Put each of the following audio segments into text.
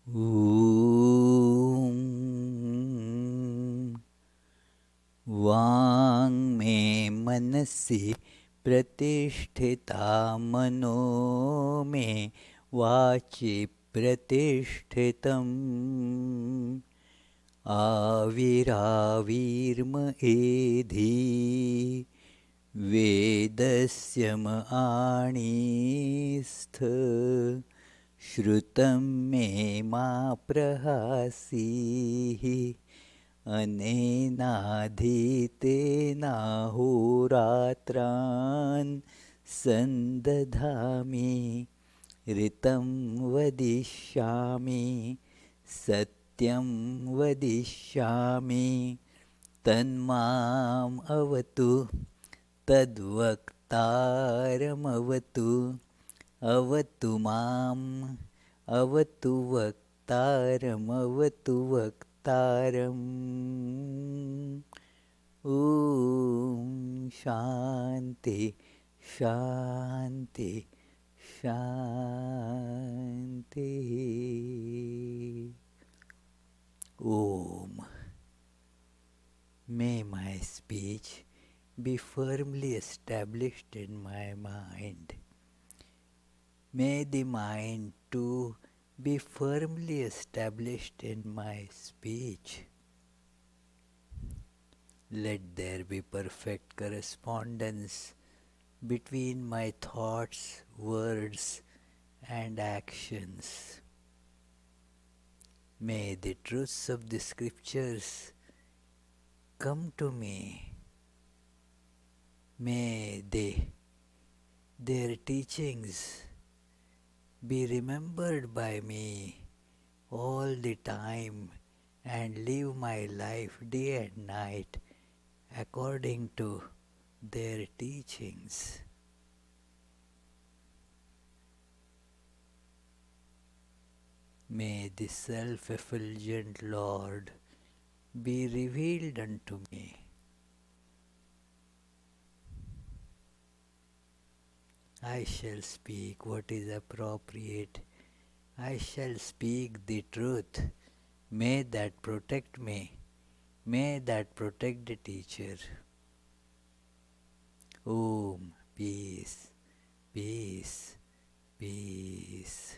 ॐ वाङ् मे मनसि प्रतिष्ठिता मनो मे वाचि प्रतिष्ठितम् आविराविर्म एधि वेदस्य आणीस्थ श्रुतं मे मा प्रहासीः अनेनाधीतेनाहोरात्रान् सन्दधामि ऋतं वदिष्यामि सत्यं वदिष्यामि तन्माम् अवतु तद्वक्तारमवतु अवतु माम् अवतु वक्तारमवतु वक्तारम् ॐ शान्ति शान्ति शान्तिः ॐ May my speech be firmly established in my mind. May the mind too be firmly established in my speech. Let there be perfect correspondence between my thoughts, words, and actions. May the truths of the scriptures come to me. May their teachings be remembered by me all the time and live my life day and night according to their teachings. May the self-effulgent Lord be revealed unto me. I shall speak what is appropriate. I shall speak the truth. May that protect me. May that protect the teacher. Om, peace, peace, peace.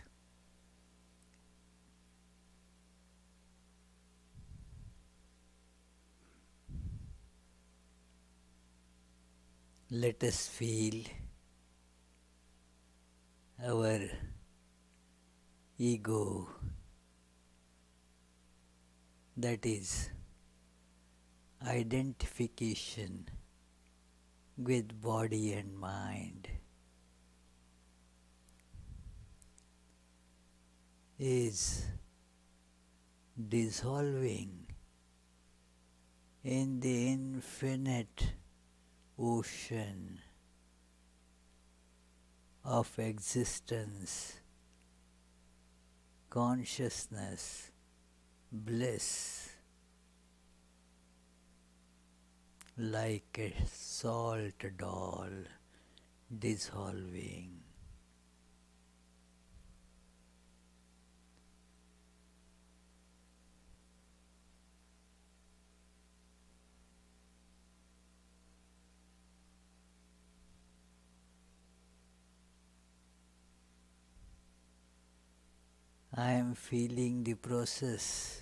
Let us feel our ego, that is identification with body and mind, is dissolving in the infinite ocean of existence, consciousness, bliss, like a salt doll dissolving. I am feeling the process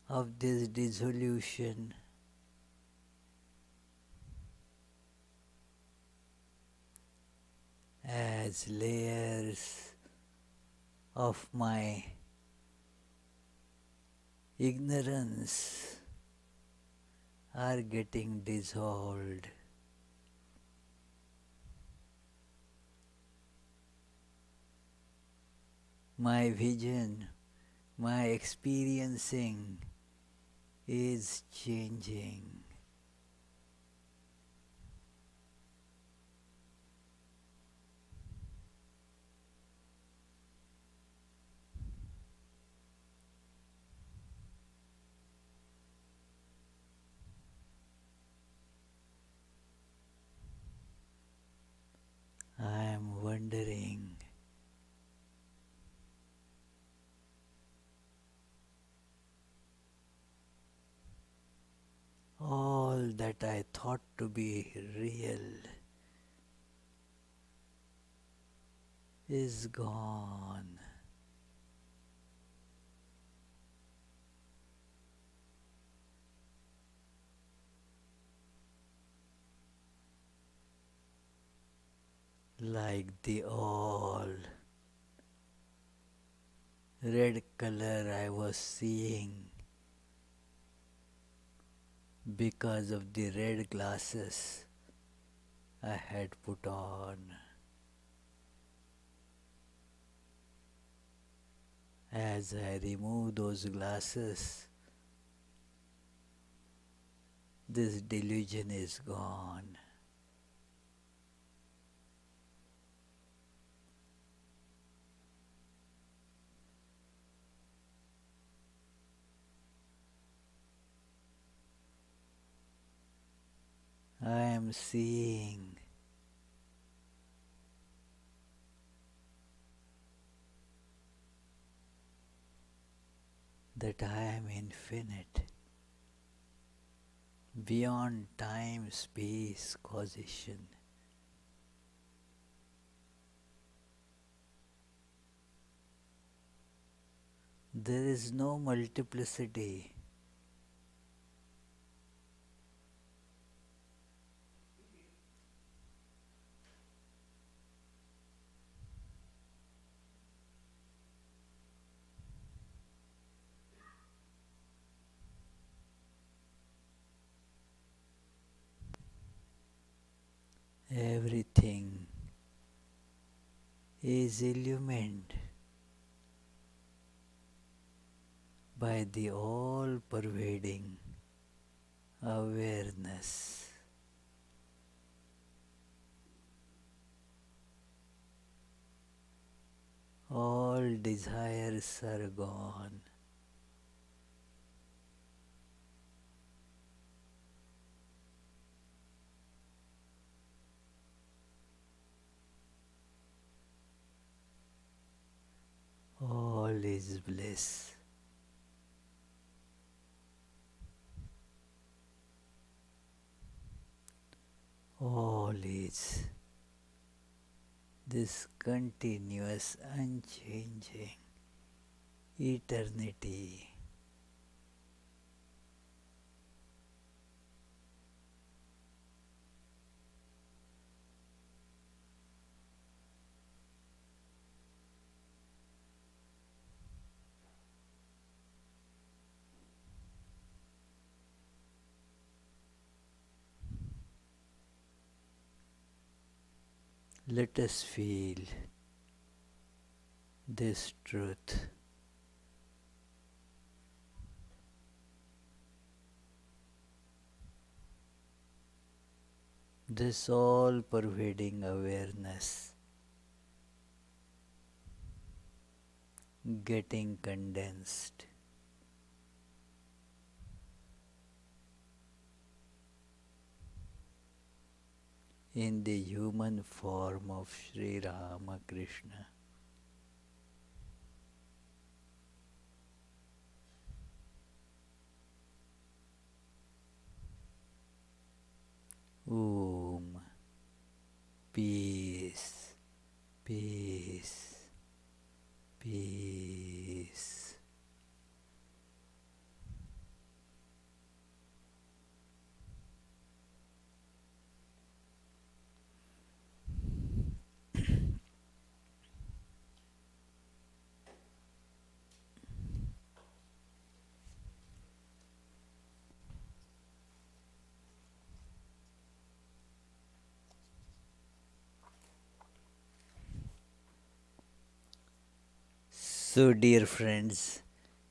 of this dissolution as layers of my ignorance are getting dissolved. My vision, my experiencing is changing. I am wondering that I thought to be real is gone. Like the all red color I was seeing because of the red glasses I had put on. As I remove those glasses, this delusion is gone. I am seeing that I am infinite, beyond time, space, causation. There is no multiplicity. Everything is illumined by the all-pervading awareness. All desires are gone. All is bliss. All is this continuous, unchanging eternity. Let us feel this truth. This all-pervading awareness getting condensed in the human form of Sri Ramakrishna. Om. Peace, peace, peace. So, dear friends,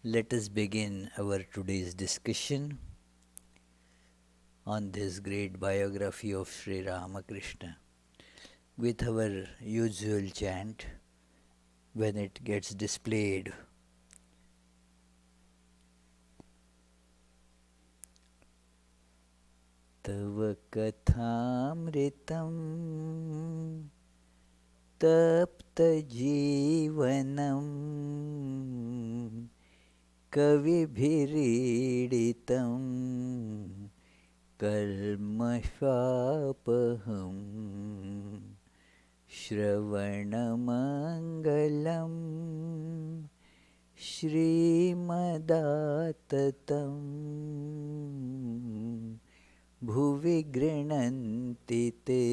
let us begin our today's discussion on this great biography of Sri Ramakrishna with our usual chant when it gets displayed. Tava kathamritam tapta jivanam kavibhiriditam कर्मष्वापहं श्रवणमङ्गलं श्रीमदाततं भुवि गृह्णन्ति ते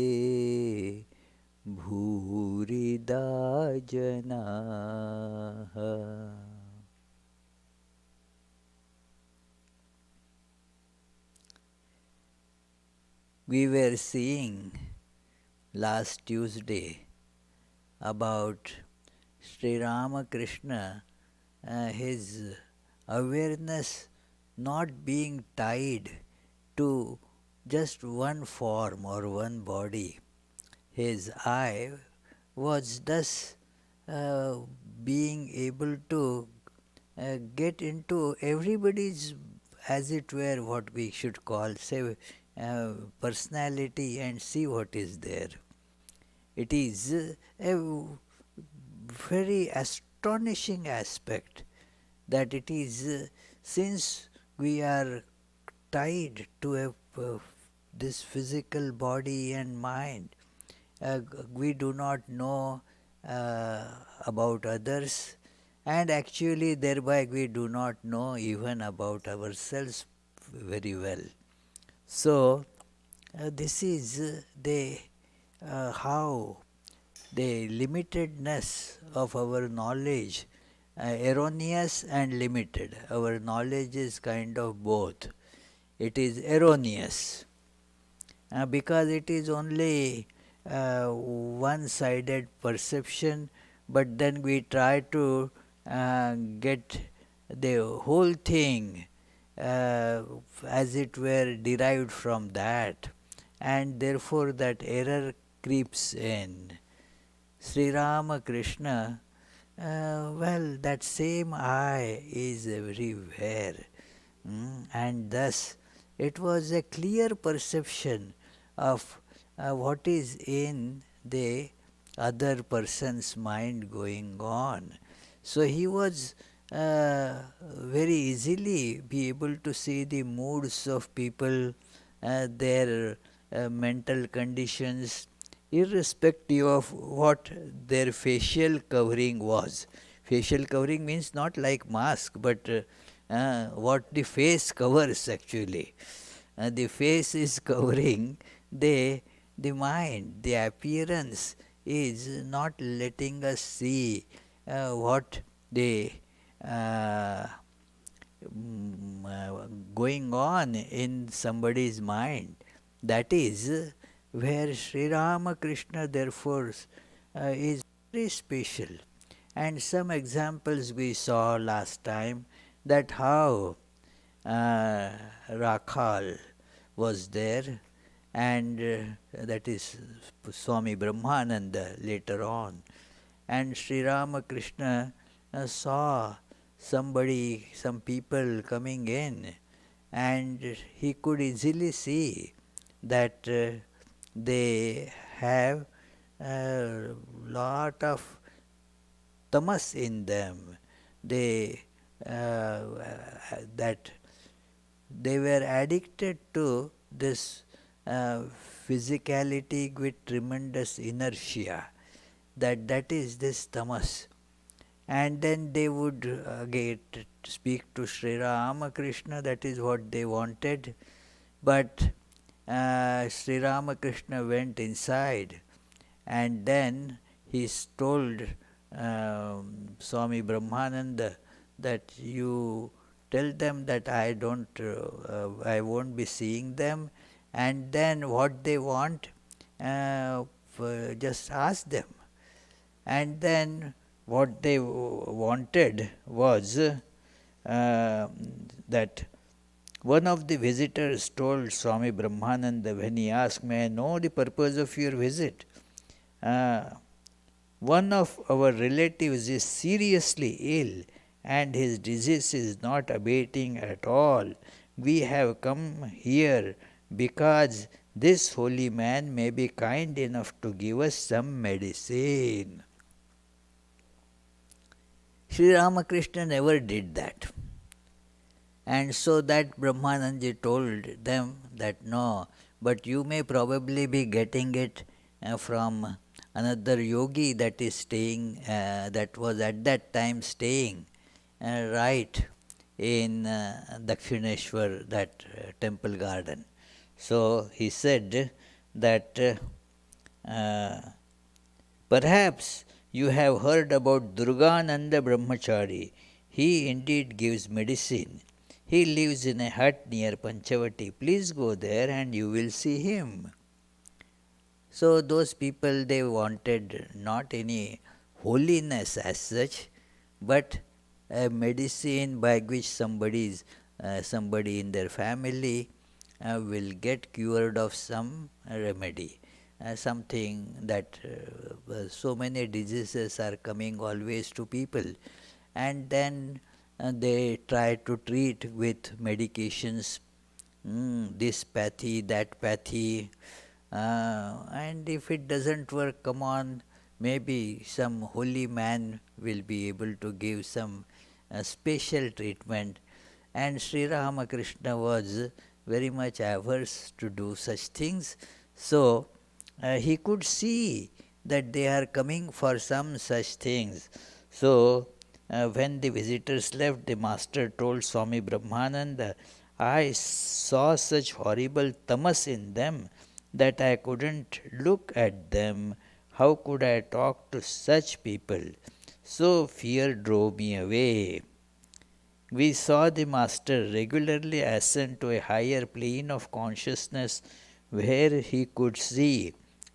भूरिदा जनाः. We were seeing last Tuesday about Sri Ramakrishna, his awareness not being tied to just one form or one body. His eye was thus being able to get into everybody's, as it were, what we should call, say, personality and see what is there. It is a very astonishing aspect that it is, since we are tied to this physical body and mind, we do not know about others, and actually thereby we do not know even about ourselves very well. So this is how the limitedness of our knowledge, erroneous and limited. Our knowledge is kind of both. It is erroneous because it is only one-sided perception, but then we try to get the whole thing as it were derived from that, and therefore that error creeps in. Sri Ramakrishna, well, that same eye is everywhere, and thus it was a clear perception of what is in the other person's mind going on. So he was very easily be able to see the moods of people, their mental conditions, irrespective of what their facial covering was. Facial covering means not like mask, but what the face covers actually. The face is covering the mind. The appearance is not letting us see what the going on in somebody's mind. That is where Sri Ramakrishna therefore is very special. And some examples we saw last time, that how Rakhal was there, and that is Swami Brahmananda later on. And Sri Ramakrishna saw some people coming in, and he could easily see that they have a lot of tamas in them. That they were addicted to this physicality with tremendous inertia. That is this tamas. And then they would speak to Sri Ramakrishna, that is what they wanted. But Sri Ramakrishna went inside, and then he told Swami Brahmananda that you tell them that I won't be seeing them, and then what they want, just ask them. And then what they wanted was that one of the visitors told Swami Brahmananda, when he asked, "May I know the purpose of your visit?" One of our relatives is seriously ill and his disease is not abating at all. We have come here because this holy man may be kind enough to give us some medicine. Sri Ramakrishna never did that. And so that Brahmananji told them that no, but you may probably be getting it from another yogi that is staying, that was at that time staying right in Dakshineshwar, that temple garden. So he said that perhaps you have heard about Drugananda Brahmachary. He indeed gives medicine. He lives in a hut near Panchavati. Please go there and you will see him. So those people, they wanted not any holiness as such, but a medicine by which somebody in their family will get cured of some remedy. Something that so many diseases are coming always to people, and then they try to treat with medications, this pathy, that pathy, and if it doesn't work, come on, maybe some holy man will be able to give some special treatment. And Sri Ramakrishna was very much averse to do such things. So he could see that they are coming for some such things. So when the visitors left, the master told Swami Brahmananda, I saw such horrible tamas in them that I couldn't look at them. How could I talk to such people? So fear drove me away. We saw the Master regularly ascend to a higher plane of consciousness where he could see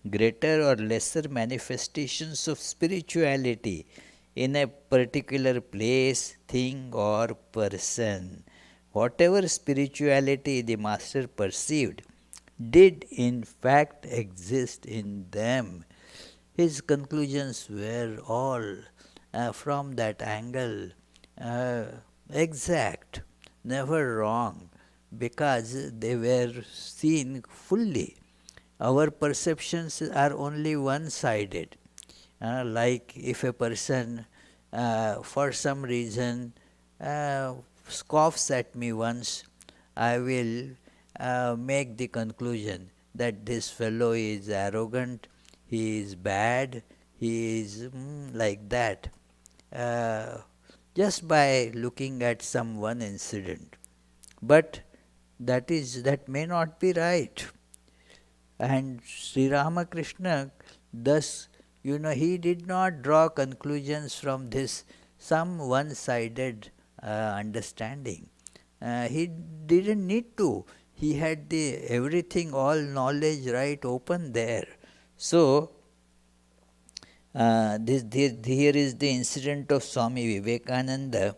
greater or lesser manifestations of spirituality in a particular place, thing, or person. Whatever spirituality the Master perceived did in fact exist in them. His conclusions were all from that angle uh, exact, never wrong, because they were seen fully. Our perceptions are only one sided. Like if a person for some reason scoffs at me once, I will make the conclusion that this fellow is arrogant, he is bad, he is like that, just by looking at some one incident. But that may not be right. And Sri Ramakrishna, thus, he did not draw conclusions from this some one sided understanding. He didn't need to. He had the everything, all knowledge right open there. So, here is the incident of Swami Vivekananda.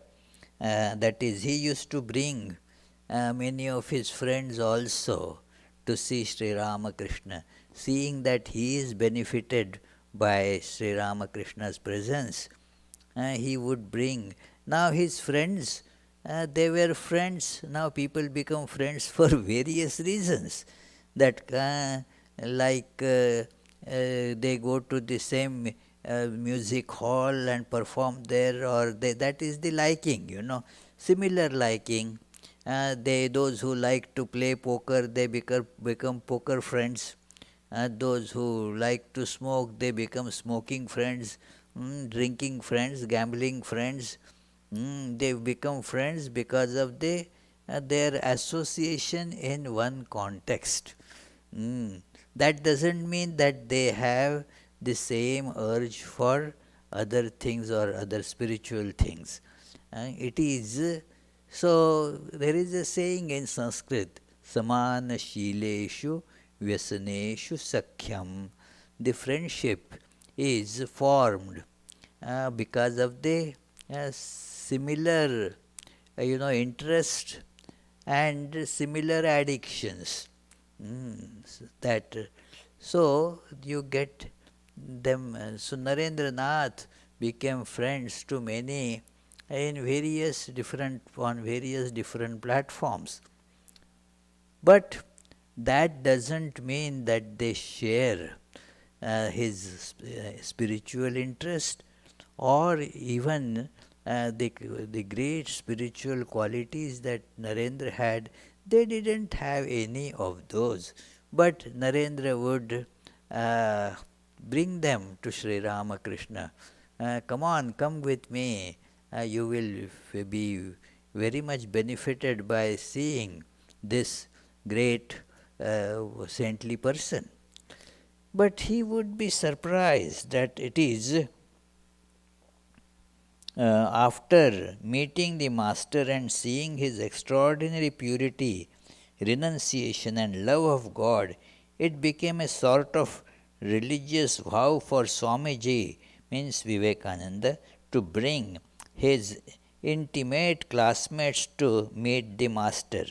That is, he used to bring many of his friends also to see Sri Ramakrishna, seeing that he is benefited by Sri Ramakrishna's presence. He would bring. Now his friends, they were friends. Now people become friends for various reasons. That they go to the same music hall and perform there, or that is the liking, similar liking. Those who like to play poker, they become poker friends. Those who like to smoke, they become smoking friends, drinking friends, gambling friends. They become friends because of their association in one context. That doesn't mean that they have the same urge for other things or other spiritual things. It is so. There is a saying in Sanskrit: "Samana shileshu vyasaneshu sakhyam." The friendship is formed because of the similar, interest and similar addictions. That so you get them. So Narendranath became friends to many on various different platforms. But that doesn't mean that they share his spiritual interest, or even the great spiritual qualities that Narendra had, they didn't have any of those. But Narendra would bring them to Sri Ramakrishna. Come on, come with me. You will be very much benefited by seeing this great saintly person. But he would be surprised that it is after meeting the Master and seeing his extraordinary purity, renunciation, and love of God, it became a sort of religious vow for Swamiji, means Vivekananda, to bring his intimate classmates to meet the Master.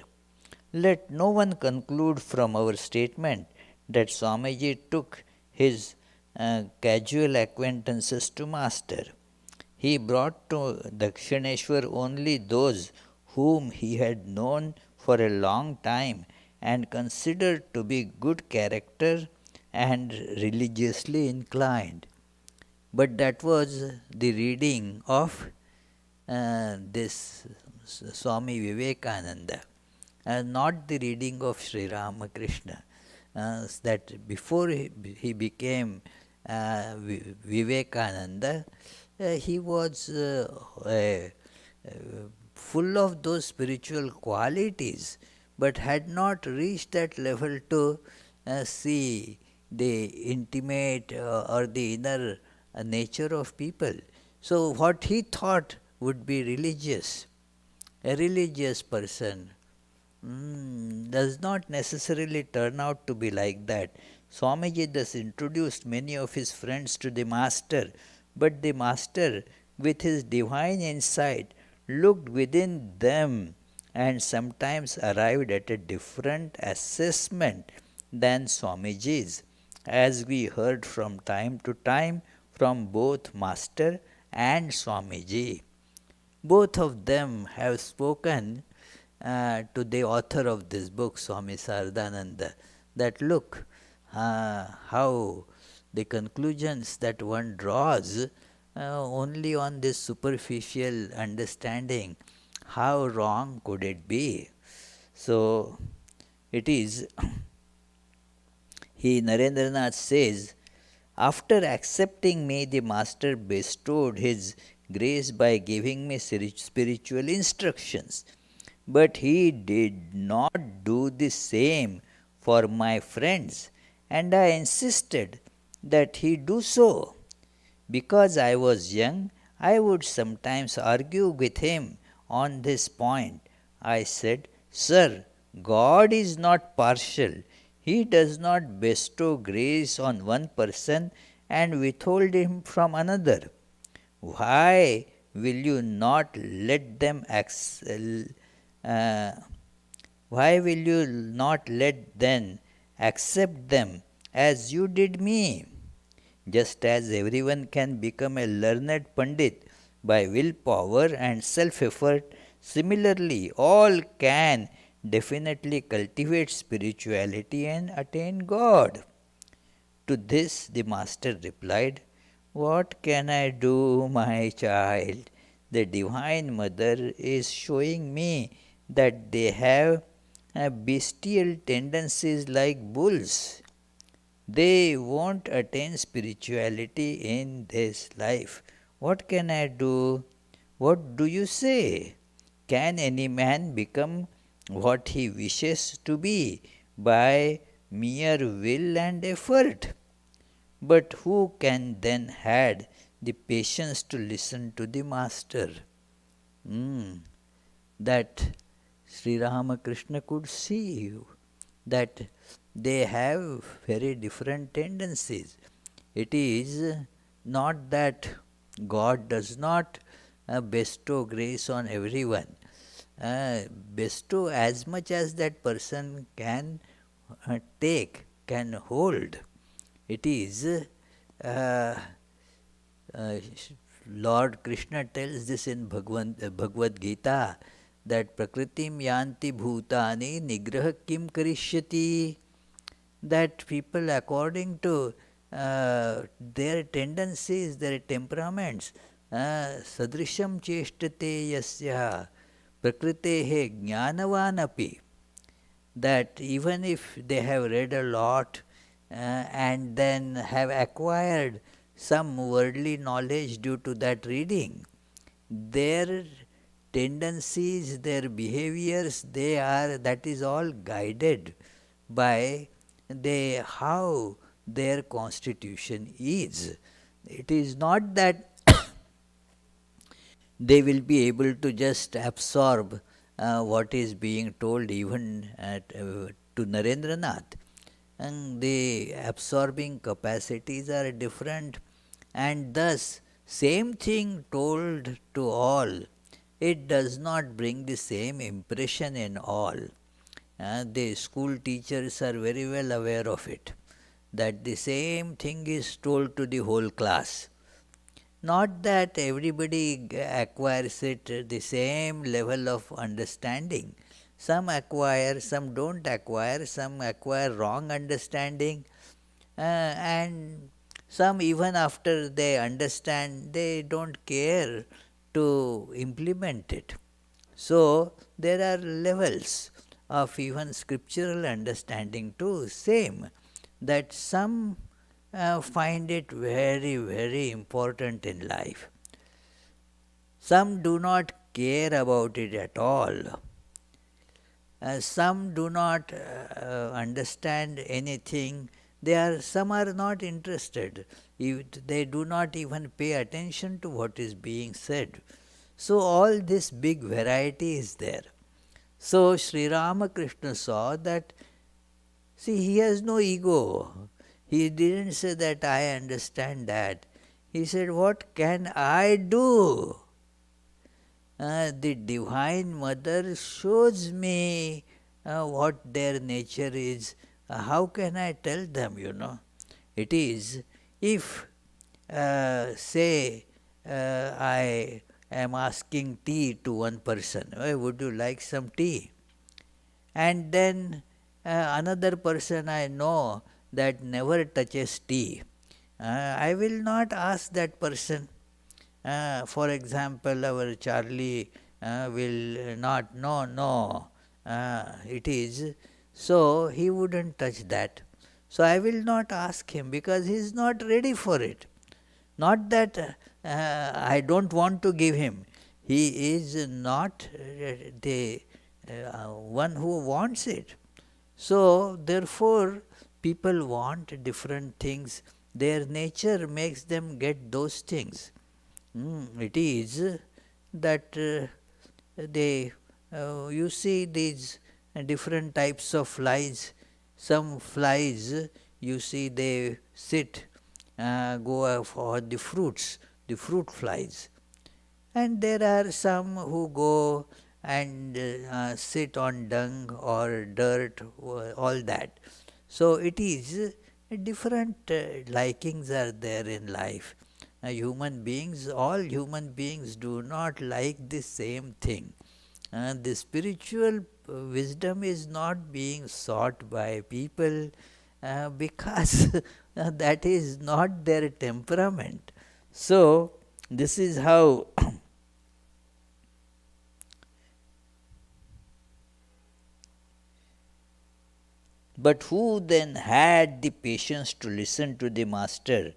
Let no one conclude from our statement that Swamiji took his casual acquaintances to Master. He brought to Dakshineshwar only those whom he had known for a long time and considered to be good character and religiously inclined. But that was the reading of this Swami Vivekananda, and not the reading of Sri Ramakrishna. That before he became Vivekananda, he was full of those spiritual qualities, but had not reached that level to see the intimate or the inner nature of people. So, what he thought would be religious, a religious person, does not necessarily turn out to be like that. Swamiji thus introduced many of his friends to the Master, but the Master, with his divine insight, looked within them and sometimes arrived at a different assessment than Swamiji's, as we heard from time to time from both Master and Swamiji. Both of them have spoken to the author of this book, Swami Saradananda, that look how the conclusions that one draws only on this superficial understanding, how wrong could it be? So it is, Narendranath says, after accepting me, the Master bestowed his grace by giving me spiritual instructions. But he did not do the same for my friends, and I insisted that he do so. Because I was young, I would sometimes argue with him on this point. I said, Sir, God is not partial. He does not bestow grace on one person and withhold him from another. Why will you not let them why will you not let them accept them as you did me? Just as everyone can become a learned Pandit by willpower and self-effort, similarly all can definitely cultivate spirituality and attain God. To this the Master replied, What can I do, my child? The Divine Mother is showing me that they have bestial tendencies like bulls. They won't attain spirituality in this life. What can I do? What do you say? Can any man become what he wishes to be by mere will and effort? But who can then had the patience to listen to the Master? That Sri Ramakrishna could see that they have very different tendencies. It is not that God does not bestow grace on everyone. Bestow as much as that person can take, can hold. It is Lord Krishna tells this in Bhagavad Gita, that Prakritim yanti bhutani nigraha kim karishyati, that people according to their tendencies, their temperaments, sadrisham cheshtate yasya prakritehe jnanavanapi, that even if they have read a lot and then have acquired some worldly knowledge due to that reading, their tendencies, their behaviors, that is all guided by how their constitution is. It is not that they will be able to just absorb what is being told even to Narendranath. And the absorbing capacities are different, and thus same thing told to all, it does not bring the same impression in all. The school teachers are very well aware of it, that the same thing is told to the whole class. Not that everybody acquires it the same level of understanding. Some acquire, some don't acquire, some acquire wrong understanding, and some even after they understand, they don't care to implement it. So, there are levels of even scriptural understanding too, same, that some find it very, very important in life. Some do not care about it at all. Some do not understand anything. Some are not interested. They do not even pay attention to what is being said. So all this big variety is there. So Sri Ramakrishna saw that, see, he has no ego. He didn't say that I understand that. He said, what can I do? The Divine Mother shows me what their nature is. How can I tell them, It is, if, say, I am asking tea to one person, would you like some tea? And then another person I know that never touches tea. I will not ask that person. For example, our Charlie will not, no, it is, so he wouldn't touch that. So I will not ask him because he is not ready for it. Not that I don't want to give him. He is not the one who wants it. So, therefore, people want different things. Their nature makes them get those things. It is that you see these different types of flies. Some flies, you see, they sit, go for the fruits, the fruit flies. And there are some who go and sit on dung or dirt, all that. So it is different likings are there in life. All human beings do not like the same thing. The spiritual wisdom is not being sought by people because that is not their temperament. So this is how but who then had the patience to listen to the master?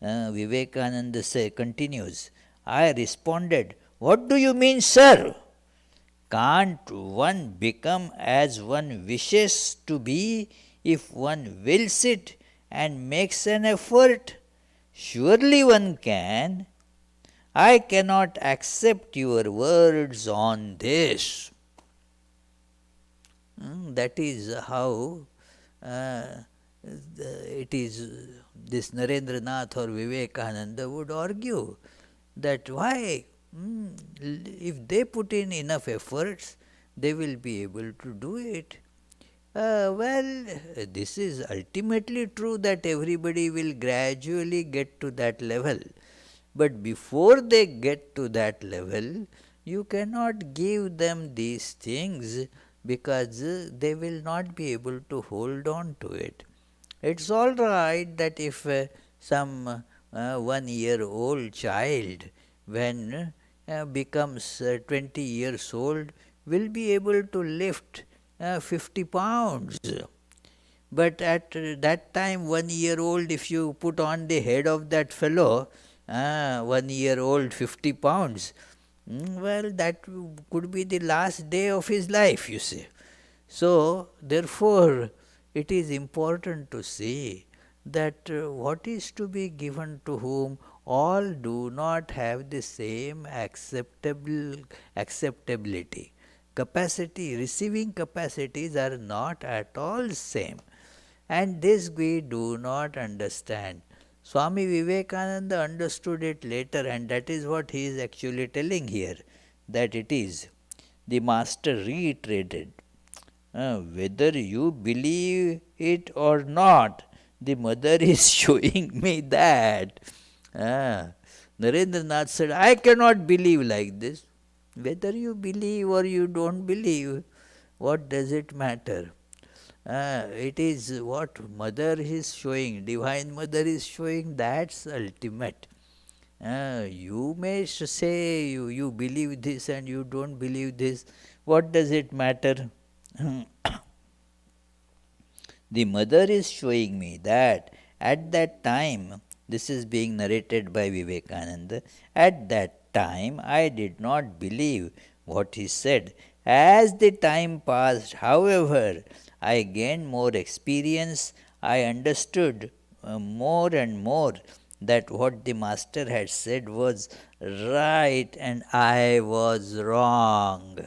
Vivekananda continues, I responded, what do you mean, sir? Can't one become as one wishes to be if one wills it and makes an effort? Surely one can. I cannot accept your words on this. That is how it is. This Narendranath or Vivekananda would argue that why, if they put in enough efforts, they will be able to do it. Well, this is ultimately true that everybody will gradually get to that level. But before they get to that level, you cannot give them these things because they will not be able to hold on to it. It's all right that if some 1-year-old child when becomes 20 years old, will be able to lift 50 pounds. But at that time, 1 year old, if you put on the head of that fellow, 1 year old, 50 pounds, well, that could be the last day of his life, you see. So, therefore, it is important to see that what is to be given to whom, all do not have the same acceptability. Capacity, receiving capacities are not at all same, and this we do not understand. Swami Vivekananda understood it later, and that is what he is actually telling here, that it is. The Master reiterated, whether you believe it or not, the mother is showing me that. Narendranath said, I cannot believe like this. Whether you believe or you don't believe, what does it matter? It is what mother is showing, divine mother is showing, that's ultimate. You may say you believe this and you don't believe this. What does it matter? The mother is showing me that at that time, this is being narrated by Vivekananda, at that time I did not believe what he said. As the time passed, however, I gained more experience. I understood more and more that what the Master had said was right and I was wrong.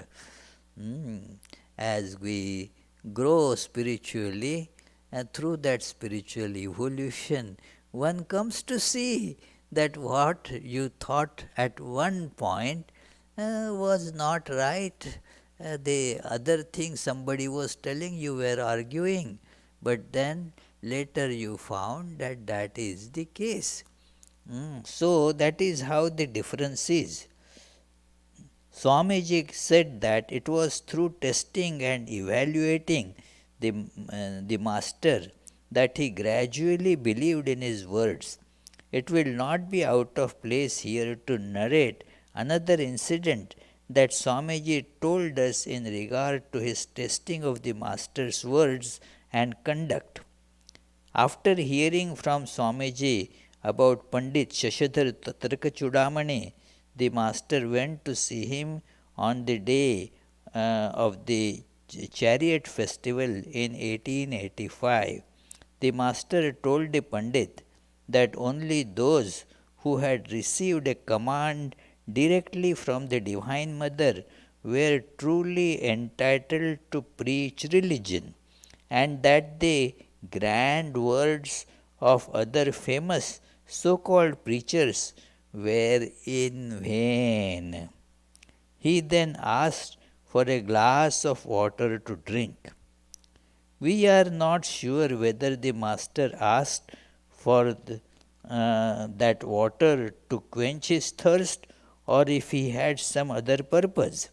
As we grow spiritually, and through that spiritual evolution, one comes to see that what you thought at one point was not right. The other thing somebody was telling you were arguing, but then later you found that that is the case. So that is how the difference is. Swamiji said that it was through testing and evaluating the Master that he gradually believed in his words. It will not be out of place here to narrate another incident that Swamiji told us in regard to his testing of the Master's words and conduct. After hearing from Swamiji about Pandit Shashadhar Tatraka Chudamani, the Master went to see him on the day of the chariot festival in 1885. The Master told the Pandit that only those who had received a command directly from the Divine Mother were truly entitled to preach religion, and that the grand words of other famous so-called preachers were in vain. He then asked for a glass of water to drink. We are not sure whether the Master asked for that water to quench his thirst or if he had some other purpose.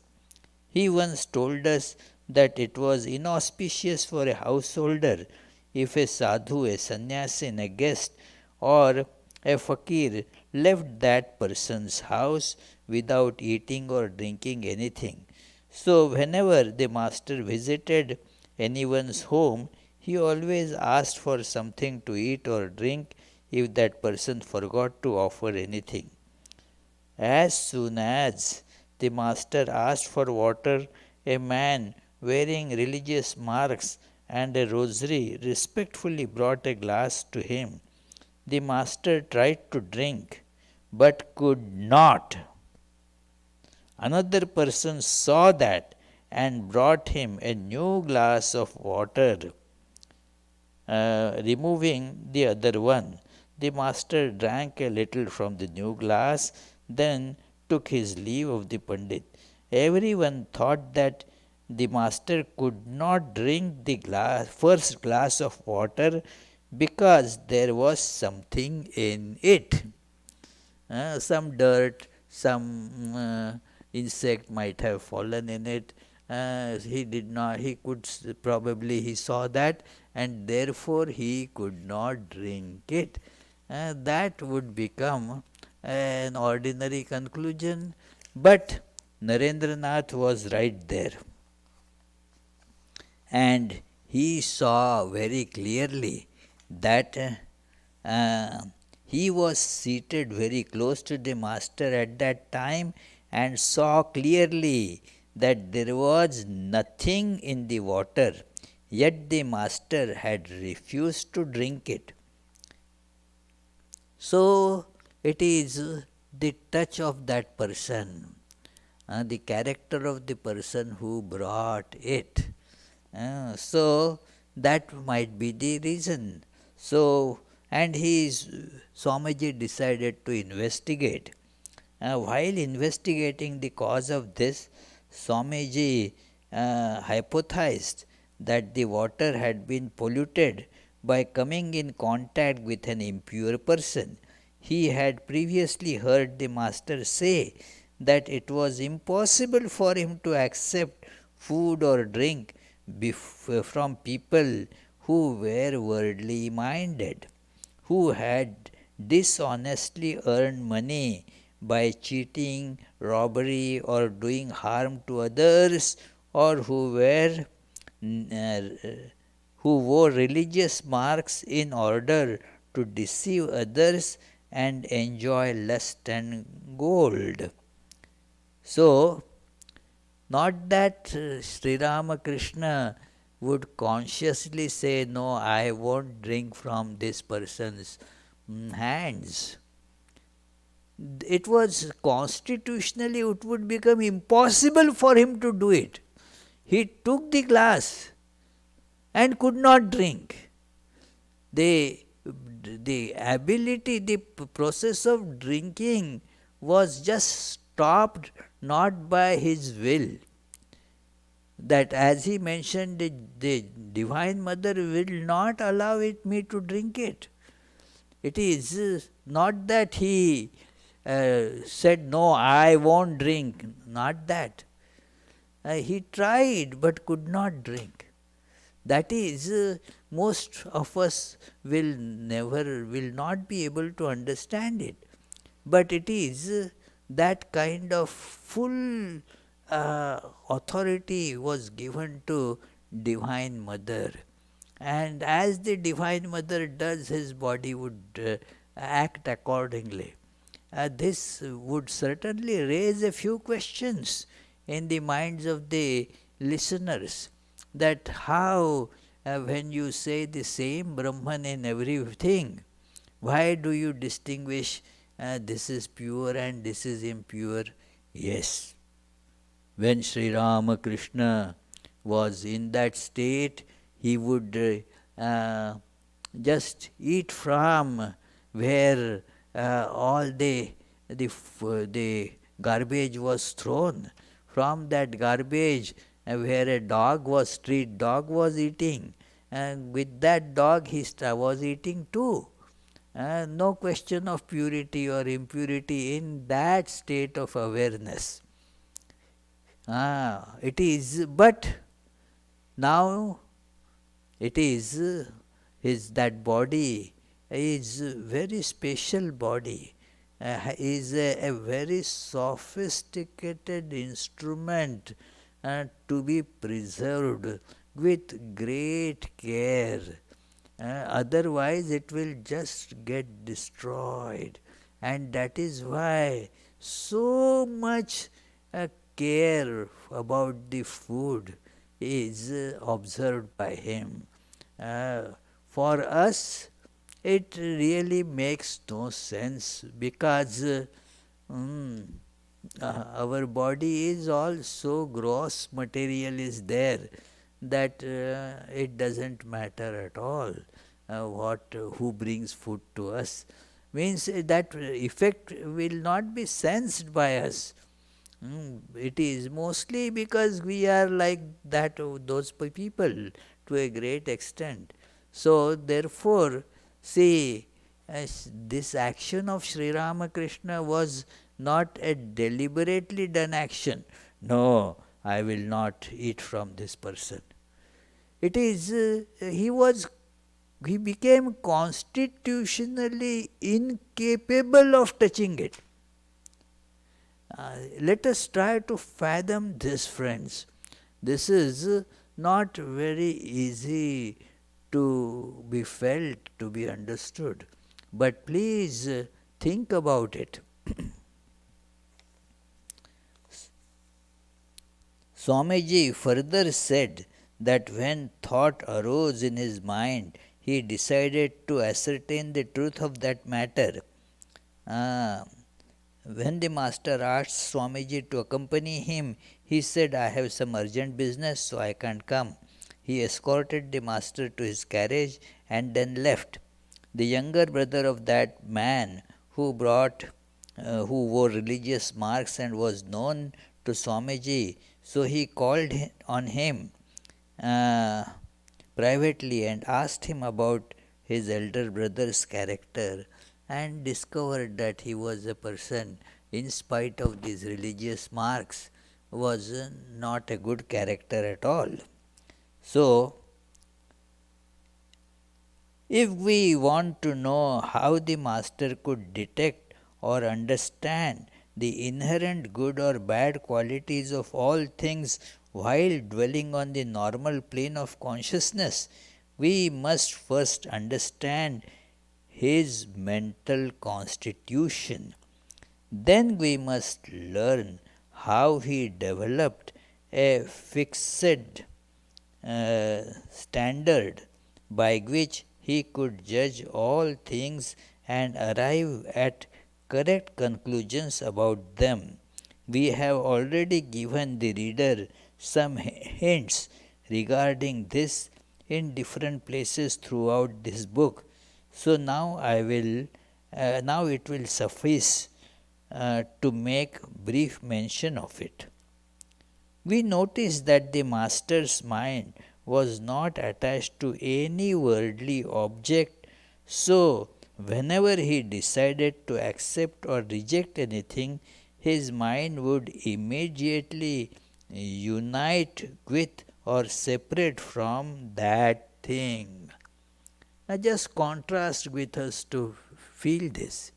He once told us that it was inauspicious for a householder if a sadhu, a sannyasin, a guest, or a fakir left that person's house without eating or drinking anything. So, whenever the Master visited anyone's home, he always asked for something to eat or drink if that person forgot to offer anything. As soon as the Master asked for water, a man wearing religious marks and a rosary respectfully brought a glass to him. The Master tried to drink, but could not. Another person saw that and brought him a new glass of water, removing the other one. The Master drank a little from the new glass, then took his leave of the Pandit. Everyone thought that the Master could not drink the first glass of water because there was something in it. Some dirt, some insect might have fallen in it. He did not, he could, probably he saw that, and therefore he could not drink it. That would become an ordinary conclusion, but Narendranath was right there. And he saw very clearly that he was seated very close to the master at that time and saw clearly that there was nothing in the water, yet the master had refused to drink it. So, it is the touch of that person, the character of the person who brought it. So, that might be the reason. So, and Swamiji decided to investigate. While investigating the cause of this, Swamiji hypothesized that the water had been polluted by coming in contact with an impure person. He had previously heard the master say that it was impossible for him to accept food or drink from people who were worldly minded, who had dishonestly earned money by cheating, robbery, or doing harm to others, or uh, who wore religious marks in order to deceive others and enjoy lust and gold. So, not that Sri Ramakrishna would consciously say, no, I won't drink from this person's hands. It was constitutionally, it would become impossible for him to do it. He took the glass and could not drink. The ability, the process of drinking was just stopped not by his will. That, as he mentioned, the Divine Mother will not allow me to drink it. It is not that he said, no, I won't drink. Not that. He tried but could not drink. That is, most of us will not be able to understand it. But it is that kind of full authority was given to Divine Mother. And as the Divine Mother does, his body would act accordingly. This would certainly raise a few questions in the minds of the listeners, that how when you say the same Brahman in everything, why do you distinguish this is pure and this is impure? Yes, when Sri Ramakrishna was in that state, he would just eat from where all the garbage was thrown. From that garbage, where a street dog was eating, and with that dog he was eating too. No question of purity or impurity in that state of awareness. It is, but now it is that body is very special body, is a very sophisticated instrument to be preserved with great care. Otherwise it will just get destroyed, and that is why so much care about the food is observed by him. For us, it really makes no sense, because our body is all so gross material is there that it doesn't matter at all who brings food to us. Means that effect will not be sensed by us. It is mostly because we are like that, those people to a great extent. So therefore, see, this action of Sri Ramakrishna was not a deliberately done action. No, I will not eat from this person. It is, he was he became constitutionally incapable of touching it. Let us try to fathom this, friends. This is not very easy to be felt, to be understood. But please think about it. Swamiji further said that when thought arose in his mind, he decided to ascertain the truth of that matter. When the master asked Swamiji to accompany him, he said, I have some urgent business, so I can't come. He escorted the master to his carriage and then left. The younger brother of that man who wore religious marks and was known to Swamiji, so he called on him privately and asked him about his elder brother's character, and discovered that he was a person, in spite of these religious marks, was not a good character at all. So, if we want to know how the master could detect or understand the inherent good or bad qualities of all things while dwelling on the normal plane of consciousness, we must first understand his mental constitution. Then we must learn how he developed a fixed standard by which he could judge all things and arrive at correct conclusions about them. We have already given the reader some hints regarding this in different places throughout this book. So now it will suffice to make brief mention of it. We notice that the master's mind was not attached to any worldly object, so whenever he decided to accept or reject anything, his mind would immediately unite with or separate from that thing. Now just contrast with us to feel this.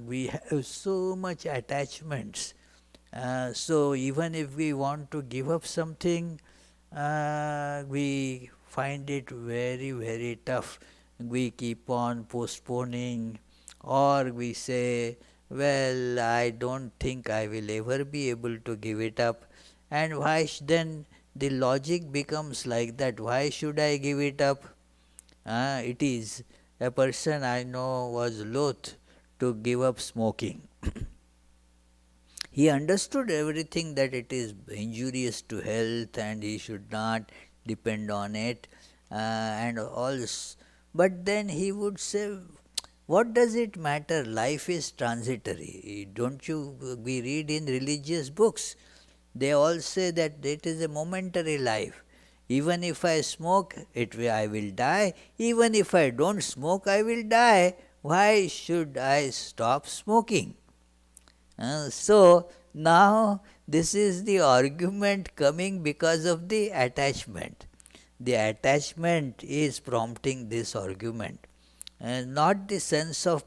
We have so much attachments. So even if we want to give up something, we find it very, very tough. We keep on postponing, or we say, well, I don't think I will ever be able to give it up. And then the logic becomes like that, why should I give it up? It is a person I know was loath to give up smoking. He understood everything, that it is injurious to health and he should not depend on it and all this. But then he would say, what does it matter? Life is transitory. Don't you, we read in religious books, they all say that it is a momentary life. Even if I smoke, I will die. Even if I don't smoke, I will die. Why should I stop smoking? So now this is the argument coming because of the attachment. The attachment is prompting this argument, and not the sense of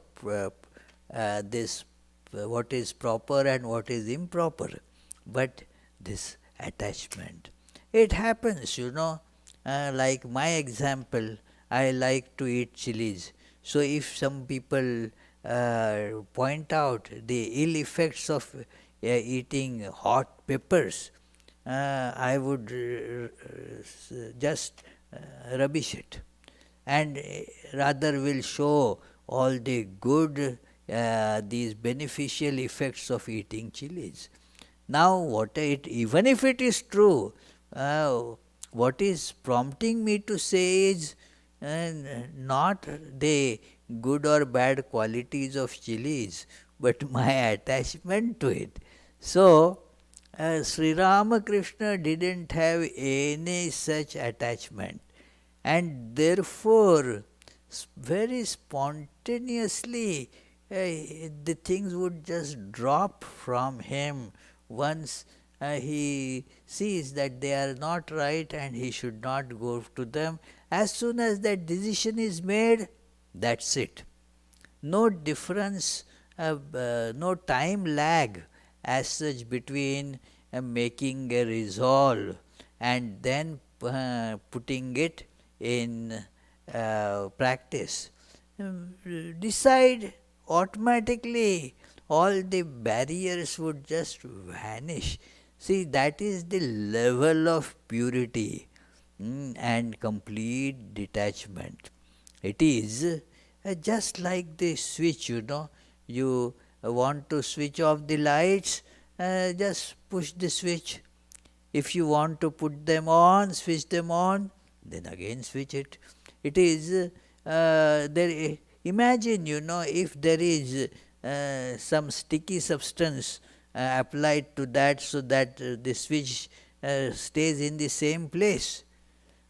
this what is proper and what is improper, but this attachment. It happens, like my example, I like to eat chilies. So if some people point out the ill effects of eating hot peppers, I would just rubbish it, and rather will show all the good, these beneficial effects of eating chilies. Now, even if it is true, what is prompting me to say is not the good or bad qualities of chilies, but my attachment to it. So, Sri Ramakrishna didn't have any such attachment, and therefore very spontaneously the things would just drop from him once he sees that they are not right and he should not go to them. As soon as that decision is made, that's it. No difference, no time lag as such between making a resolve and then putting it in practice. Decide automatically, all the barriers would just vanish. See, that is the level of purity and complete detachment. It is just like the switch, you want to switch off the lights, just push the switch. If you want to put them on, switch them on, then again switch it. It is there. Imagine, if there is some sticky substance applied to that, so that the switch stays in the same place.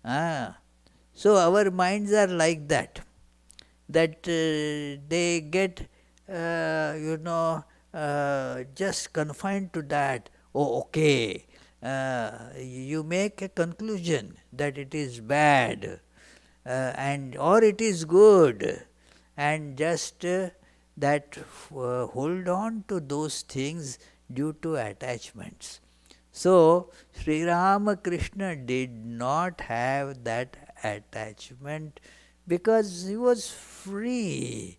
So our minds are like that, they get just confined to that. Oh, okay. You make a conclusion that it is bad, and or it is good, and just that hold on to those things due to attachments. So Sri Ramakrishna did not have that attachment because he was free.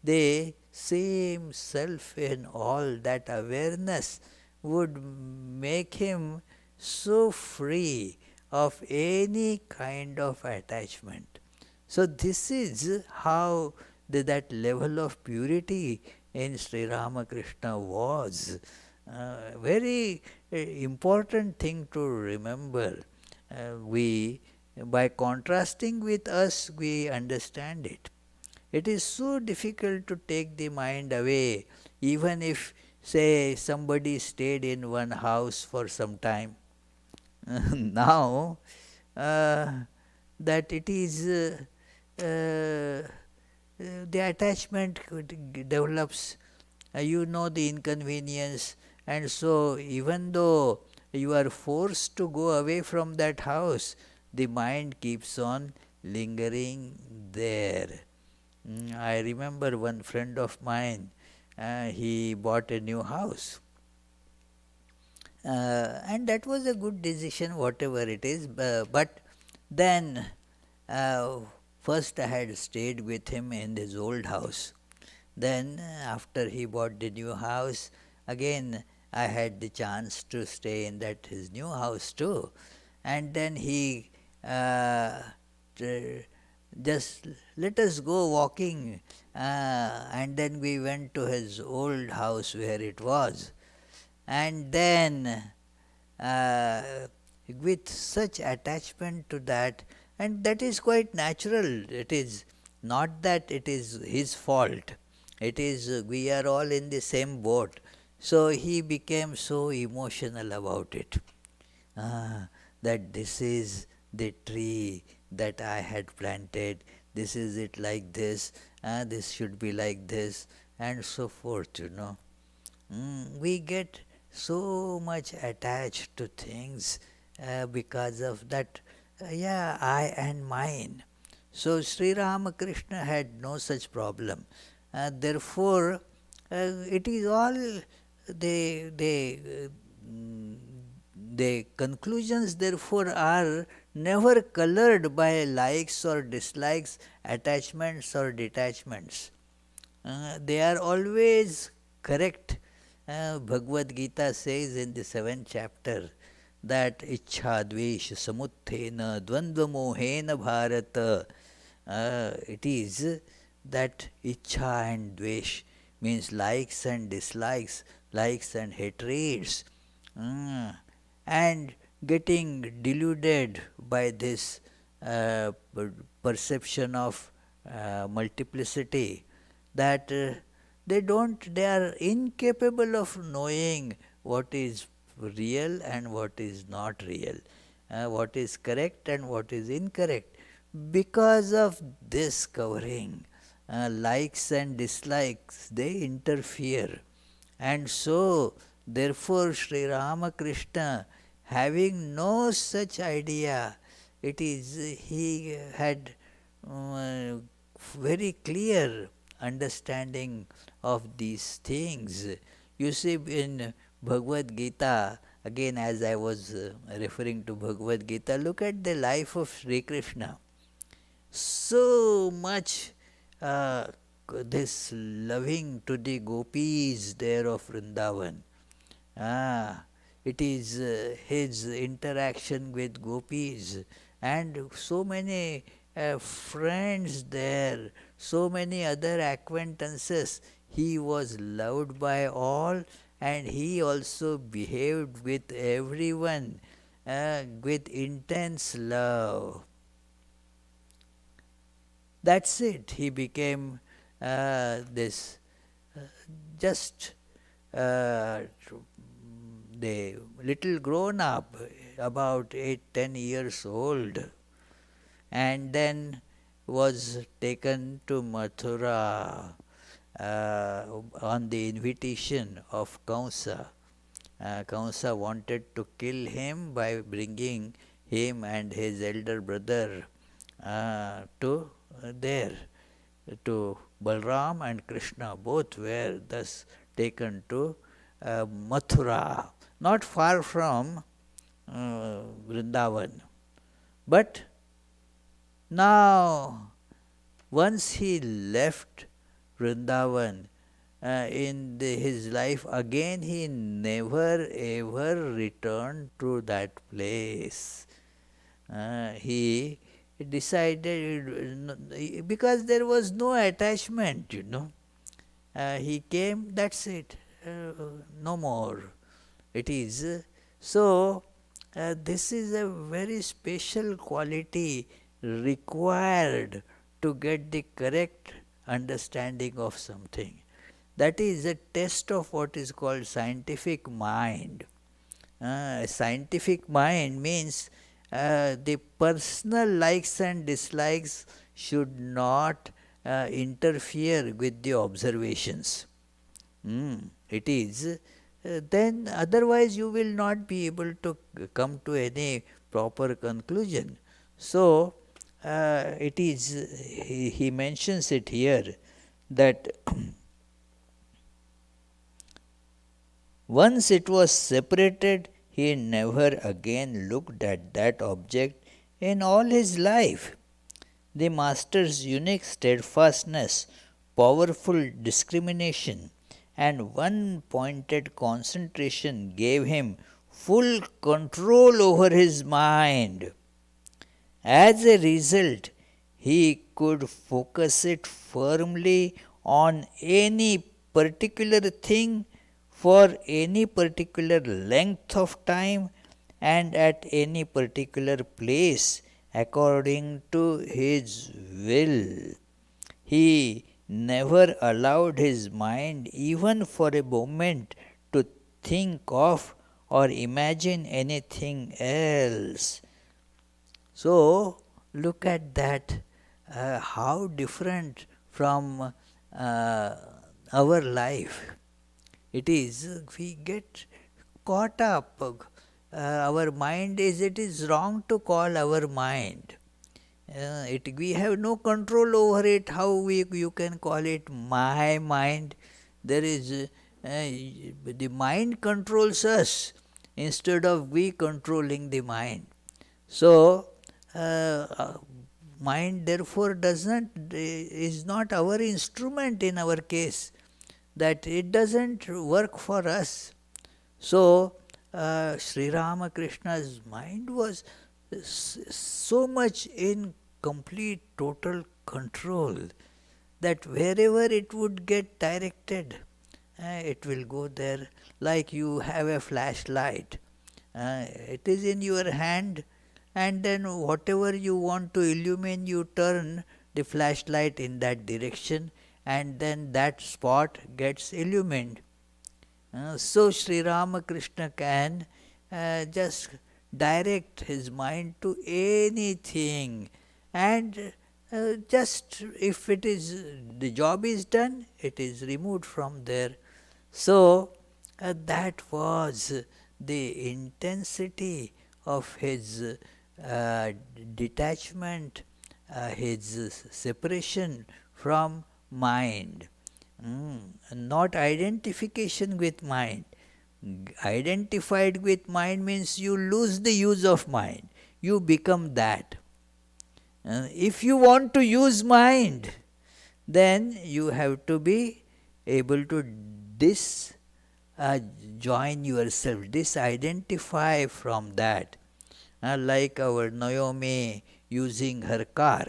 The same self in all, that awareness would make him so free of any kind of attachment. So this is how that level of purity in Sri Ramakrishna was. Very important thing to remember. We, by contrasting with us, we understand it. It is so difficult to take the mind away, even if, say, somebody stayed in one house for some time. Now, that it is the attachment develops, you know the inconvenience, and so even though you are forced to go away from that house, the mind keeps on lingering there. I remember one friend of mine, he bought a new house. And that was a good decision, whatever it is. But then, first I had stayed with him in his old house. Then, after he bought the new house, again I had the chance to stay in that his new house too. And then he just let us go walking, and then we went to his old house where it was. And then with such attachment to that, and that is quite natural. It is not that it is his fault. It is we are all in the same boat. So he became so emotional about it. That this is the tree that I had planted, this is it like this, this should be like this, and so forth, We get so much attached to things because of that, I and mine. So Sri Ramakrishna had no such problem. Therefore, it is all the conclusions therefore are never colored by likes or dislikes, attachments or detachments. They are always correct. Bhagavad Gita says in the 7th chapter that Ichha Dvesha Samuthena Dvandva Mohena Bharata. It is that Ichha and Dvesh means likes and dislikes, likes and hatreds. And getting deluded by this perception of multiplicity, that they are incapable of knowing what is real and what is not real, what is correct and what is incorrect. Because of this covering, likes and dislikes, they interfere. And so Therefore, Sri Ramakrishna, having no such idea, it is he had very clear understanding of these things. You see, in Bhagavad Gita, again as I was referring to Bhagavad Gita, look at the life of Sri Krishna. So much this loving to the gopis there of Vrindavan. It is his interaction with gopis and so many friends there, so many other acquaintances. He was loved by all and he also behaved with everyone with intense love. That's it. He became this just the little grown up, about 8-10 years old, and then was taken to Mathura on the invitation of Kamsa. Kamsa wanted to kill him by bringing him and his elder brother to there, to Balram and Krishna. Both were thus taken to Mathura, not far from Vrindavan. But now, once he left Vrindavan, in his life again he never ever returned to that place. He decided, because there was no attachment, he came, that's it, no more. It is so. This is a very special quality required to get the correct understanding of something. That is a test of what is called scientific mind. Scientific mind means the personal likes and dislikes should not interfere with the observations. It is then otherwise you will not be able to come to any proper conclusion. So, it is, he mentions it here that once it was separated, he never again looked at that object in all his life. The Master's unique steadfastness, powerful discrimination, and one pointed concentration gave him full control over his mind. As a result, he could focus it firmly on any particular thing for any particular length of time and at any particular place according to his will. He never allowed his mind even for a moment to think of or imagine anything else. So, look at that, how different from our life. It is, we get caught up. Our mind is, it is wrong to call our mind. We have no control over it. How you can call it my mind? There is, the mind controls us instead of we controlling the mind. So, mind therefore is not our instrument in our case, that it doesn't work for us. So, Sri Ramakrishna's mind was so much in complete total control that wherever it would get directed, it will go there. Like you have a flashlight, it is in your hand, and then whatever you want to illumine, you turn the flashlight in that direction, and then that spot gets illumined. So Sri Ramakrishna can just direct his mind to anything, and just if it is, the job is done, it is removed from there. So That was the intensity of his detachment, his separation from mind. Not identification with mind. Identified with mind means you lose the use of mind. You become that. If you want to use mind, then you have to be able to join yourself, disidentify from that. Like our Naomi using her car.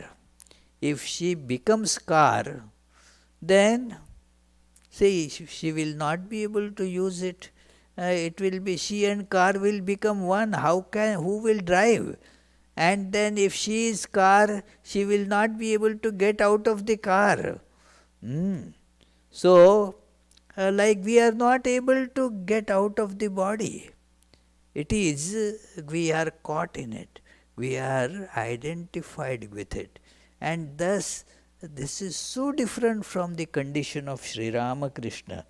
If she becomes car, then see, she will not be able to use it. It will be she and car will become one. Who will drive? And then if she is car, she will not be able to get out of the car. So, like we are not able to get out of the body. It is, we are caught in it. We are identified with it. And thus, this is so different from the condition of Sri Ramakrishna.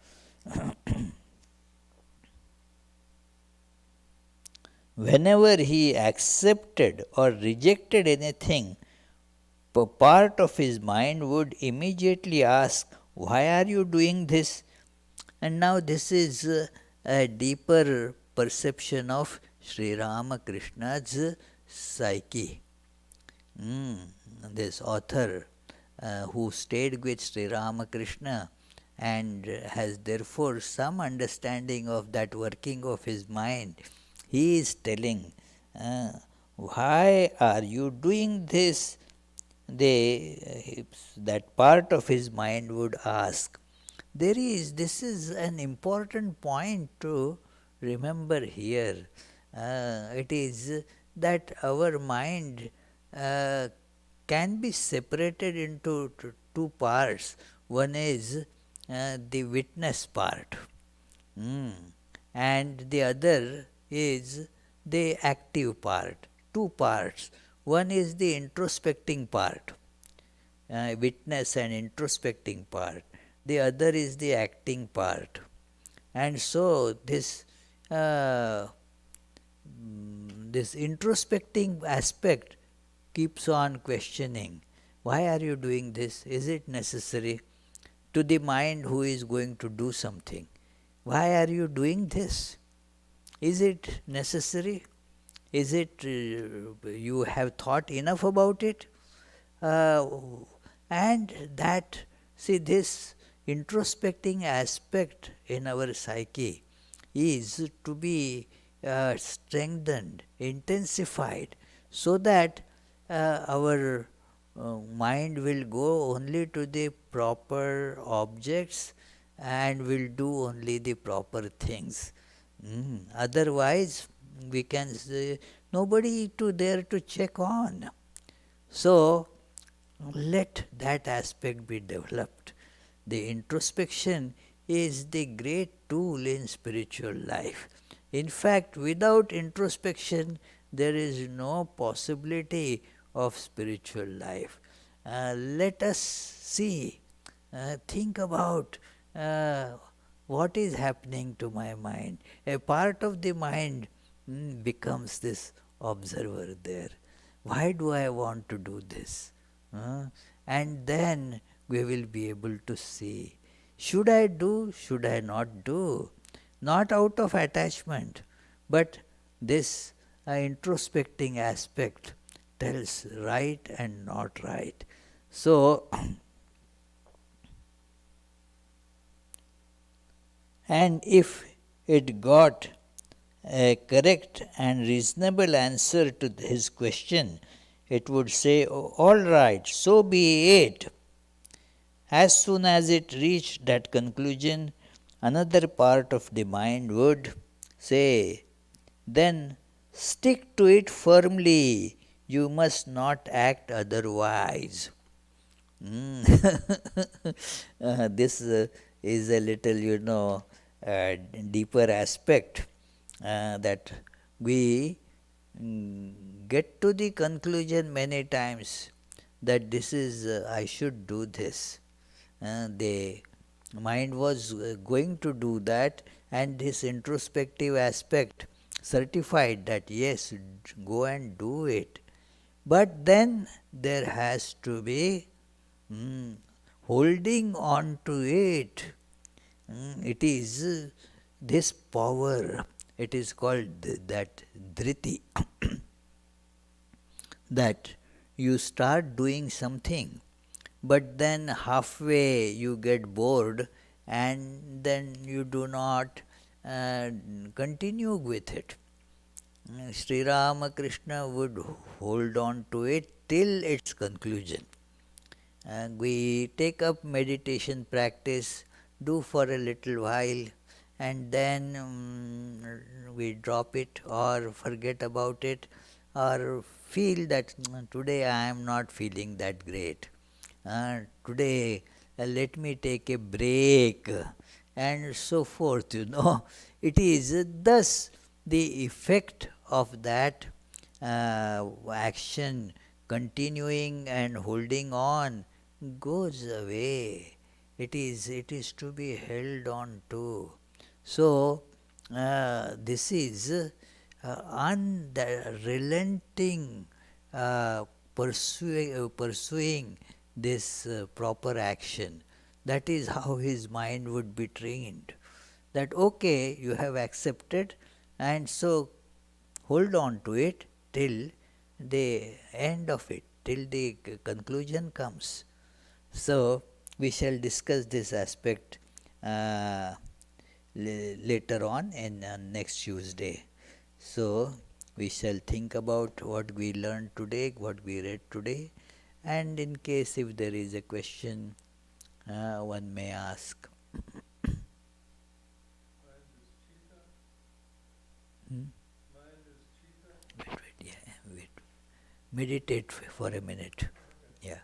Whenever he accepted or rejected anything, a part of his mind would immediately ask, "Why are you doing this?" And now this is a deeper perception of Sri Ramakrishna's psyche. This author who stayed with Sri Ramakrishna and has therefore some understanding of that working of his mind, he is telling, why are you doing this? That part of his mind would ask. This is an important point to remember here. It is that our mind can be separated into two parts. One is the witness part, and the other is the active part. Two parts. One is the introspecting part, witness and introspecting part. The other is the acting part. And so this introspecting aspect keeps on questioning, why are you doing this? Is it necessary? To the mind who is going to do something, why are you doing this? Is it necessary? Is it you have thought enough about it? And that, see, this introspecting aspect in our psyche is to be strengthened, intensified, so that our mind will go only to the proper objects and will do only the proper things. Otherwise, we can say nobody to there to check on. So, let that aspect be developed. The introspection is the great tool in spiritual life. In fact, without introspection, there is no possibility of spiritual life. Let us see, think about what is happening to my mind. A part of the mind becomes this observer there. Why do I want to do this? And then we will be able to see, should I do, should I not do? Not out of attachment, but this introspecting aspect tells right and not right. So, and if it got a correct and reasonable answer to his question, it would say, "Oh, all right, so be it." As soon as it reached that conclusion, another part of the mind would say, "Then stick to it firmly, you must not act otherwise." This is a little, deeper aspect that we get to the conclusion many times that this is, I should do this. The mind was going to do that, and this introspective aspect certified that yes, go and do it. But then there has to be holding on to it. It is this power, it is called that dhriti, that you start doing something, but then halfway you get bored and then you do not continue with it. Sri Ramakrishna would hold on to it till its conclusion. We take up meditation practice, do for a little while, and then we drop it or forget about it, or feel that today I am not feeling that great. Today let me take a break, and so forth, It is thus the effect of that action continuing and holding on goes away. It is to be held on to. So this is unrelenting pursuing this proper action. That is how his mind would be trained. That okay, you have accepted, and so hold on to it till the end of it, till the conclusion comes. So we shall discuss this aspect later on in next Tuesday. So we shall think about what we learned today, what we read today, and in case if there is a question, one may ask. Wait. Meditate for a minute. Yeah.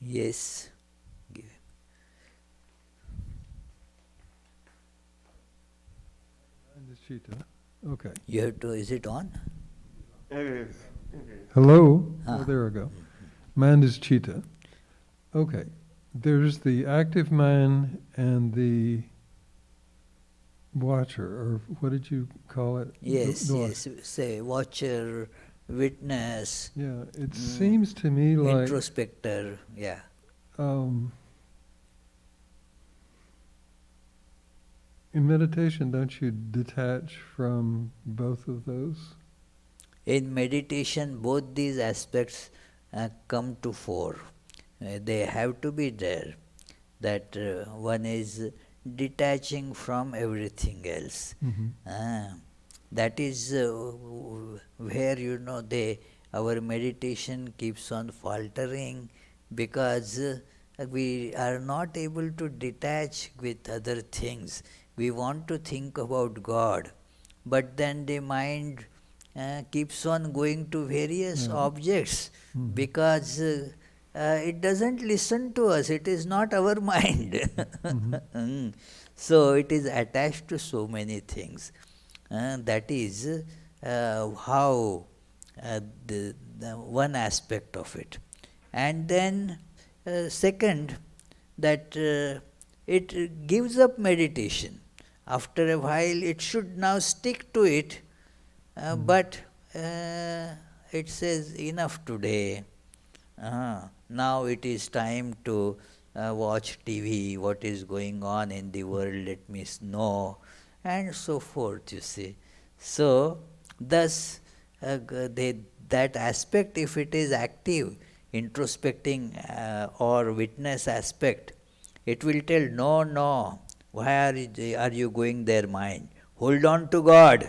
Yes. Chitta. Okay. You have to, is it on? Hello? Oh, there we go. Mind is chitta. Okay. There's the active mind and the watcher, or what did you call it? Yes, yes. Say watcher, witness. Yeah, it seems to me like introspector, yeah. In meditation, don't you detach from both of those? In meditation, both these aspects come to fore. They have to be there. That one is detaching from everything else. That is where our meditation keeps on faltering, because we are not able to detach with other things. We want to think about God, but then the mind keeps on going to various objects, because it doesn't listen to us. It is not our mind. So it is attached to so many things. That is how the one aspect of it. And then second, that it gives up meditation. After a while it should now stick to it, but it says enough today. Now it is time to watch TV, what is going on in the world, let me know, and so forth, you see. So, thus, that aspect, if it is active, introspecting or witness aspect, it will tell, no, why are you going there, mind? Hold on to God.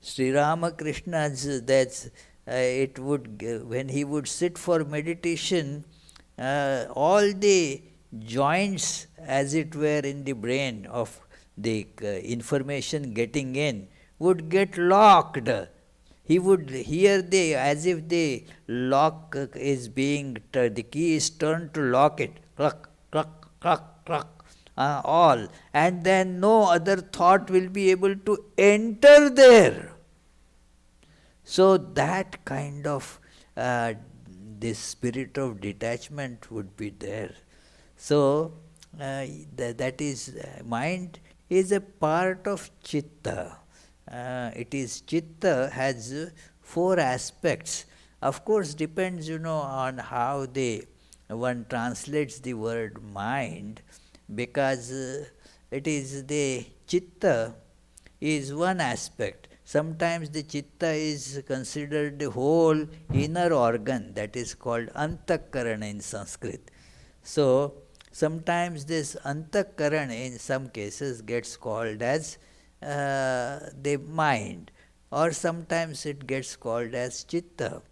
Sri Ramakrishna's, that's it would, when he would sit for meditation, all the joints, as it were, in the brain of the information getting in would get locked. He would hear as if the lock is being, the key is turned to lock it, cluck, cluck, cluck, cluck. all, and then no other thought will be able to enter there. So that kind of this spirit of detachment would be there. So that is mind is a part of chitta. It is chitta has four aspects. Of course, depends on how one translates the word mind, because it is the chitta is one aspect. Sometimes the chitta is considered the whole inner organ, that is called antakarana in Sanskrit. So sometimes this antakarana in some cases gets called as the mind, or sometimes it gets called as chitta.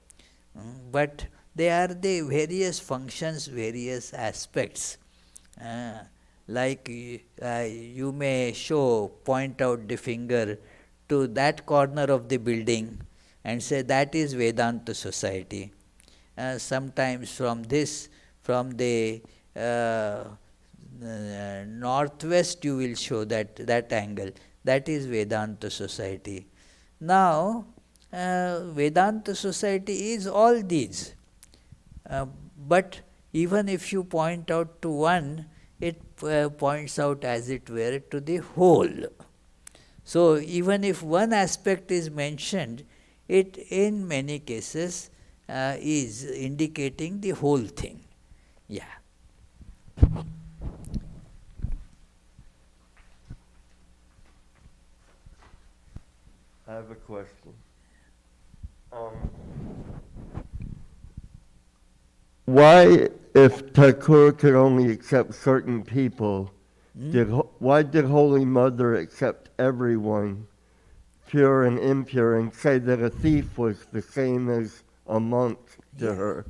But they are the various functions, various aspects. Uh, like you may point out the finger to that corner of the building and say that is Vedanta Society. Sometimes from the northwest you will show that angle, that is Vedanta Society. Now, Vedanta Society is all these. But even if you point out to one, it points out as it were to the whole. So even if one aspect is mentioned, it in many cases is indicating the whole thing. Yeah. I have a question. Why, if Thakur could only accept certain people, why did Holy Mother accept everyone, pure and impure, and say that a thief was the same as a monk to her?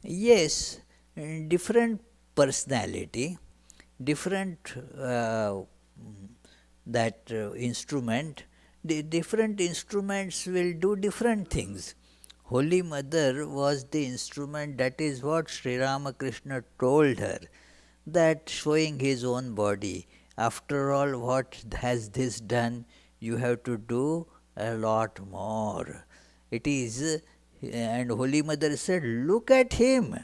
Yes, different personality, different instrument, the different instruments will do different things. Holy Mother was the instrument, that is what Sri Ramakrishna told her, that showing his own body. After all, what has this done? You have to do a lot more. It is, and Holy Mother said, look at him,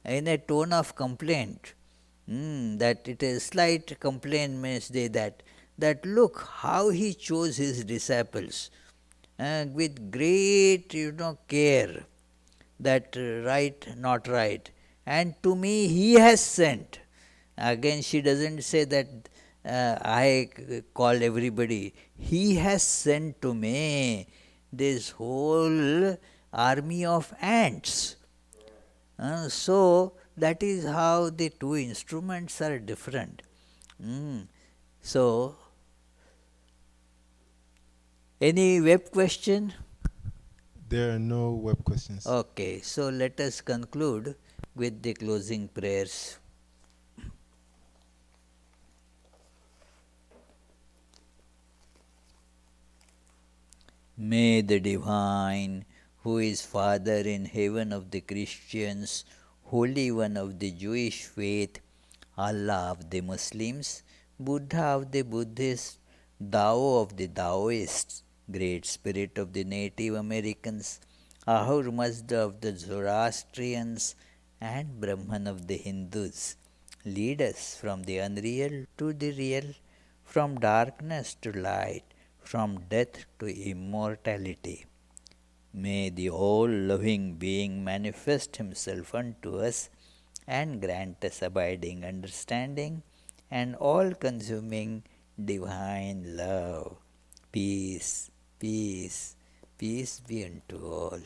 in a tone of complaint. That it is slight complaint means that look how he chose his disciples with great care, that right, not right, and to me he has sent. Again, she doesn't say that I call everybody. He has sent to me this whole army of ants. So that is how the two instruments are different. So, any web question? There are no web questions. Okay, so let us conclude with the closing prayers. May the Divine, who is Father in heaven of the Christians, Holy One of the Jewish faith, Allah of the Muslims, Buddha of the Buddhists, Tao of the Taoists, Great Spirit of the Native Americans, Ahura Mazda of the Zoroastrians, and Brahman of the Hindus, lead us from the unreal to the real, from darkness to light, from death to immortality. May the all-loving being manifest himself unto us and grant us abiding understanding and all-consuming divine love. Peace, peace, peace be unto all.